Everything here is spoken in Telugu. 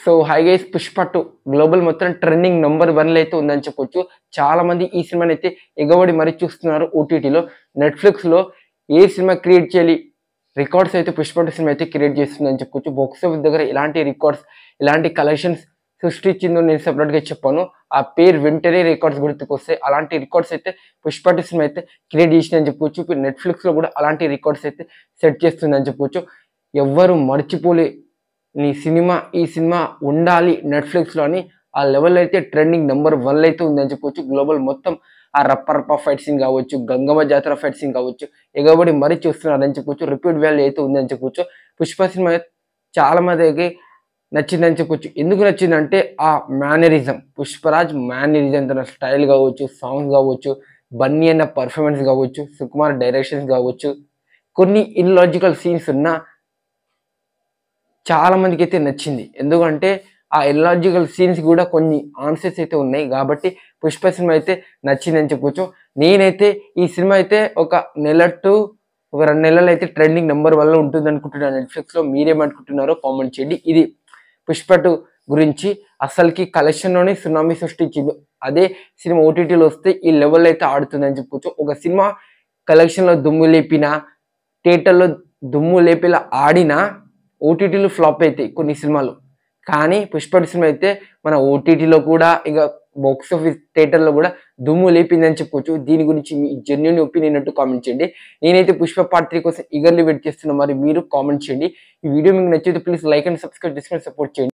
So hi guys, Pushpa 2 global మొత్తం ట్రెండింగ్ నంబర్ 1 అయితే ఉందని చెప్పొచ్చు. చాలా మంది ఈ సినిమాని అయితే ఎగబడి మరీ చూస్తున్నారు. ఓటీటీలో, నెట్ఫ్లిక్స్లో ఏ సినిమా క్రియేట్ చేయాలి, రికార్డ్స్ అయితే పుష్ప 2 సినిమా అయితే క్రియేట్ చేస్తుందని చెప్పొచ్చు. బాక్స్ ఆఫీస్ దగ్గర ఇలాంటి రికార్డ్స్, ఇలాంటి కలెక్షన్స్ సృష్టించిందో నేను సెపరేట్గా చెప్పాను. ఆ పేరు వెంటనే రికార్డ్స్ గుర్తుకొస్తాయి. అలాంటి రికార్డ్స్ అయితే పుష్ప 2 సినిమా అయితే క్రియేట్ చేసిందని చెప్పొచ్చు. ఇప్పుడు నెట్ఫ్లిక్స్లో కూడా అలాంటి రికార్డ్స్ అయితే సెట్ చేస్తుందని చెప్పొచ్చు. ఎవ్వరు మర్చిపోలే ఈ సినిమా ఉండాలి నెట్ఫ్లిక్స్లో అని ఆ లెవెల్ అయితే ట్రెండింగ్ నెంబర్ 1 అయితే ఉందని చెప్పొచ్చు. గ్లోబల్ మొత్తం ఆ రప్ప ఫైట్ సీన్ కావచ్చు, గంగమ్మ జాతర ఫైట్ సీన్ కావచ్చు, ఎగబడి మరీ చూస్తున్నారని చెప్పొచ్చు. రిపీట్ వాల్యూ అయితే ఉందని చెప్పొచ్చు. పుష్ప సినిమా చాలా మందికి నచ్చిందని చెప్పొచ్చు. ఎందుకు నచ్చిందంటే ఆ మేనరిజం, పుష్పరాజ్ మేనరిజం, తన స్టైల్ కావచ్చు, సాంగ్స్ కావచ్చు, బన్నీ అన్న పర్ఫార్మెన్స్ కావచ్చు, సుకుమార్ డైరెక్షన్స్ కావచ్చు, కొన్ని ఇల్లాజికల్ సీన్స్ ఉన్నా చాలా మందికి అయితే నచ్చింది. ఎందుకంటే ఆ ఇల్లాజికల్ సీన్స్ కూడా కొన్ని ఆన్సర్స్ అయితే ఉన్నాయి కాబట్టి పుష్ప సినిమా అయితే నచ్చిందని చెప్పొచ్చు. నేనైతే ఈ సినిమా అయితే ఒక 2 నెలలు అయితే ట్రెండింగ్ నెంబర్ 1లో ఉంటుంది అనుకుంటున్నాను నెట్ఫ్లిక్స్లో. మీరేమనుకుంటున్నారో కామెంట్ చేయండి. ఇది పుష్ప 2 గురించి. అసలుకి కలెక్షన్లోనే సునామీ సృష్టించింది. అదే సినిమా ఓటీటీలో వస్తే ఈ లెవెల్ అయితే ఆడుతుందని చెప్పొచ్చు. ఒక సినిమా కలెక్షన్లో దుమ్ము లేపినా, థియేటర్లో దుమ్ము లేపేలా ఆడినా ఓటీటీలో ఫ్లాప్ అవుతాయి కొన్ని సినిమాలు. కానీ పుష్ప 2 సినిమా అయితే మన ఓటీటీలో కూడా, ఇక బాక్స్ ఆఫీస్ థియేటర్లో కూడా దుమ్ము లేపిందని చెప్పొచ్చు. దీని గురించి మీ జెన్యూన్ ఒపీనియన్ అంటూ కామెంట్ చేయండి. నేనైతే పుష్ప పార్ట్ 3 కోసం ఈగర్లీ వెయిట్ చేస్తున్నా. మరి మీరు కామెంట్ చేయండి. ఈ వీడియో మీకు నచ్చితే ప్లీజ్ లైక్ అండ్ సబ్స్క్రైబ్ చేసుకొని సపోర్ట్ చేయండి.